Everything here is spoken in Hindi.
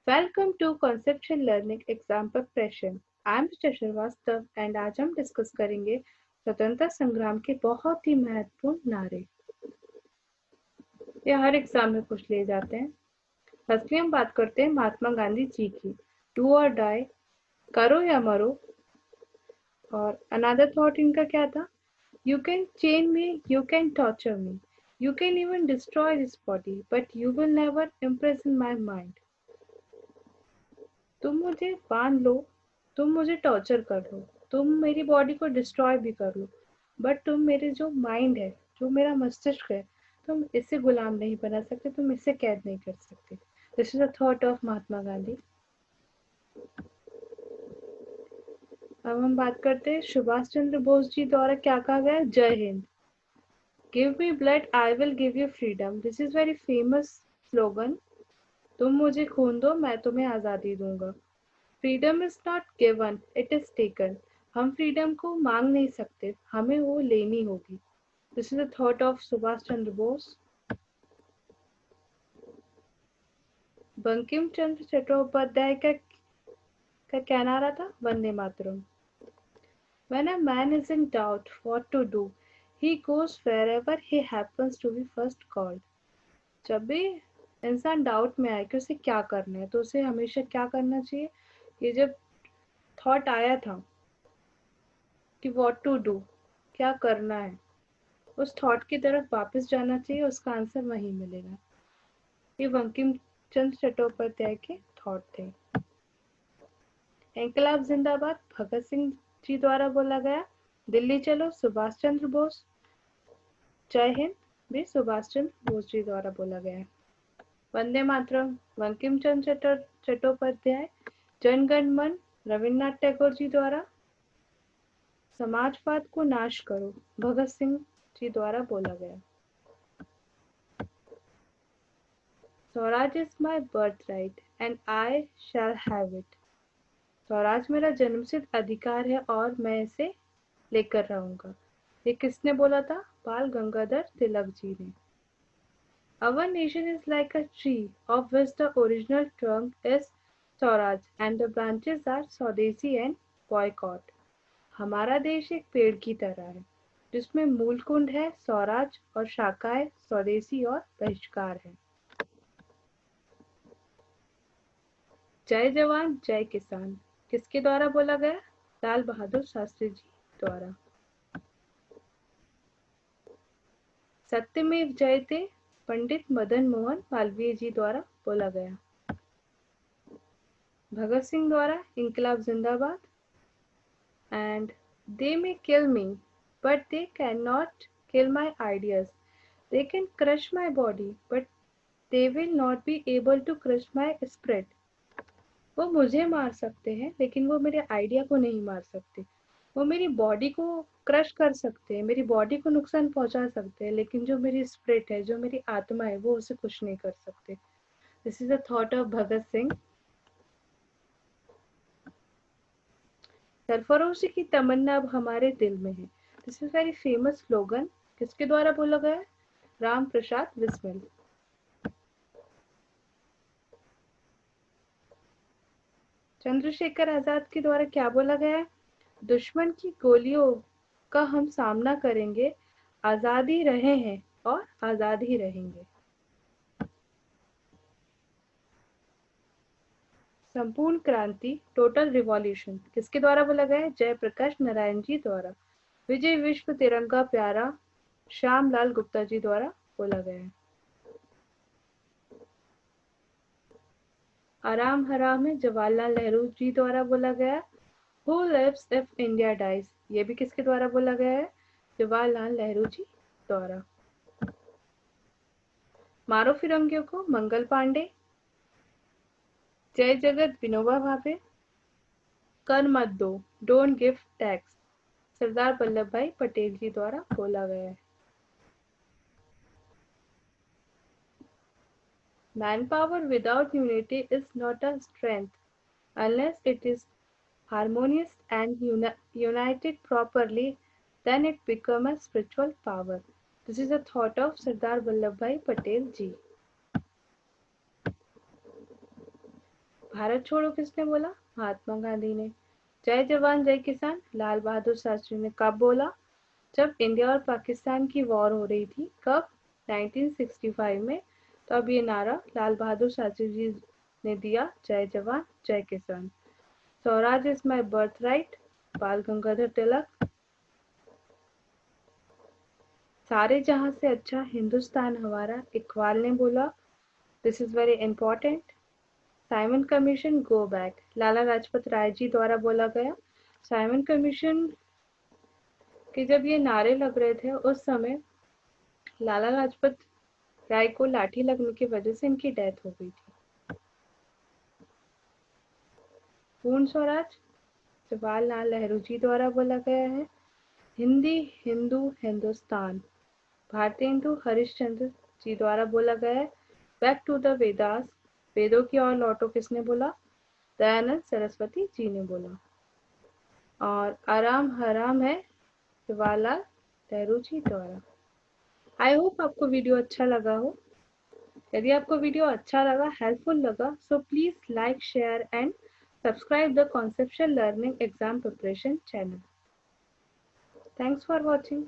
Welcome to conceptual learning exam preparation. I am mister Srivastava and आज हम डिस्कस करेंगे स्वतंत्रता संग्राम के बहुत ही महत्वपूर्ण नारे। ये हर एग्जाम में पूछ लिए जाते हैं। फर्स्टली हम बात करते हैं महात्मा गांधी जी की, डू और डाई, करो या मरो। और अनदर थॉट इनका क्या था? You can chain me, you can torture me, you can even destroy this body, but you will never impress in my mind. तुम मुझे बांध लो, तुम मुझे टॉर्चर कर लो, तुम मेरी बॉडी को डिस्ट्रॉय भी कर लो, बट तुम मेरे जो माइंड है, जो मेरा मस्तिष्क है, तुम इसे गुलाम नहीं बना सकते, तुम इसे कैद नहीं कर सकते। This is the thought of Mahatma Gandhi. अब हम बात करते हैं सुभाष चंद्र बोस जी द्वारा क्या कहा गया। Jai Hind. Give me blood, I will give you freedom. This is very famous slogan. तुम मुझे खून दो, मैं तुम्हें आजादी दूंगा। Freedom is not given, it is taken. हम फ्रीडम को मांग नहीं सकते, हमें वो लेनी होगी। This is the thought of Subhash Chandra Bose. Bankim Chandra Chattopadhyay का क्या नारा था? Vande Mataram. When a man is in doubt what to do, he goes wherever he happens to be first called. जब भी इंसान डाउट में आए कि उसे क्या करना है, तो उसे हमेशा क्या करना चाहिए? ये जब थॉट आया था कि व्हाट टू डू, क्या करना है, उस थॉट की तरफ वापस जाना चाहिए, उसका आंसर वहीं मिलेगा। ये बंकिम चंद्र चट्टोपाध्याय के थॉट थे। इंकलाब जिंदाबाद भगत सिंह जी द्वारा बोला गया। दिल्ली चलो सुभाष चंद्र बोस। जय हिंद भी सुभाष चंद्र बोस जी द्वारा बोला गया है। वंदे मातरम बंकिम चंद्र चट्टोपाध्याय। जन गण मन रविन्द्रनाथ टैगोर जी द्वारा। समाजवाद को नाश करो भगत सिंह जी द्वारा बोला गया। Swaraj is my birth right and I shall have it. Swaraj मेरा जन्मसिद्ध अधिकार है और मैं इसे लेकर रहूंगा। ये किसने बोला था? बाल गंगाधर तिलक जी ने। Our nation is like a tree of which the original trunk is Swaraj and the branches are Swadeshi and boycott. हमारा देश एक पेड़ की तरह है जिसमें मूल कुंड है स्वराज और शाखाएं स्वदेशी और बहिष्कार है। जय जवान जय किसान किसके द्वारा बोला गया? लाल बहादुर शास्त्री जी द्वारा। सत्यमेव जयते पंडित मदन मोहन मालवीय जी द्वारा बोला गया। भगत सिंह द्वारा इंकलाब जिंदाबाद। And they may kill me, but they cannot kill my ideas. They can crush my body, but they will not be able to crush my spirit. वो मुझे मार सकते हैं लेकिन वो मेरे आइडिया को नहीं मार सकते। वो मेरी बॉडी को क्रश कर सकते हैं, मेरी बॉडी को नुकसान पहुंचा सकते हैं, लेकिन जो मेरी स्पिरिट है, जो मेरी आत्मा है, वो उसे कुछ नहीं कर सकते। This is the thought of Bhagat Singh. सरफरोशी की तमन्ना अब हमारे दिल में है। This is very famous slogan. किसके द्वारा बोला गया है? राम प्रसाद बिस्मिल। चंद्रशेखर आजाद के द्वारा क्या बोला गया है? दुश्मन की गोलियों का हम सामना करेंगे, आजाद ही रहे हैं और आजाद ही रहेंगे। संपूर्ण क्रांति टोटल रिवॉल्यूशन किसके द्वारा बोला गया है? जयप्रकाश नारायण जी द्वारा। विजय विश्व तिरंगा प्यारा श्याम लाल गुप्ता जी द्वारा बोला गया है। आराम हराम है जवाहरलाल नेहरू जी द्वारा बोला गया। Who lives if India dies, ये भी किसके द्वारा बोला गया है? जवाहरलाल नेहरू जी द्वारा। मारो फिरंगियों को मंगल पांडे। जय जगत विनोबा भावे। कर मत दो, don't give tax, Sardar Vallabh भाई पटेल जी द्वारा बोला गया है। Manpower without unity is not a strength unless it is harmonious and united properly, then it becomes a spiritual power. This is a thought of Sardar Vallabhbhai Patel ji. Bharat छोड़ो किसने बोला? महात्मा गांधी ने। जय जवान जय किसान लाल बहादुर शास्त्री ने कब बोला? जब इंडिया और पाकिस्तान की वॉर हो रही थी। कब? 1965 में। तो अब ये नारा लाल बहादुर शास्त्री जी ने दिया, जय जवान जय किसान। Swaraj is my birth right, बाल गंगाधर तिलक। सारे जहां से अच्छा हिंदुस्तान हमारा, इकबाल ने बोला। This is very important. Simon Commission go back, Lala Lajpat Rai ji द्वारा बोला गया। साइमन कमीशन के जब ये नारे लग रहे थे उस समय लाला लाजपत राय को लाठी लगने की वजह से इनकी डेथ हो गई थी। पूर्ण स्वराज जवाहरलाल नेहरू जी द्वारा बोला गया है। हिंदी हिंदू हिंदुस्तान भारतीय हिंदू हरिश्चंद्र जी द्वारा बोला गया है। बैक टू द वेदास, वेदों की ओर लौटो किसने बोला? दयानंद सरस्वती जी ने बोला। और आराम हराम है जवाहरलाल नेहरू जी द्वारा। आई होप आपको वीडियो अच्छा लगा हो। यदि आपको वीडियो अच्छा लगा, हेल्पफुल लगा, so please like share and subscribe the conceptual learning exam preparation channel. Thanks for watching.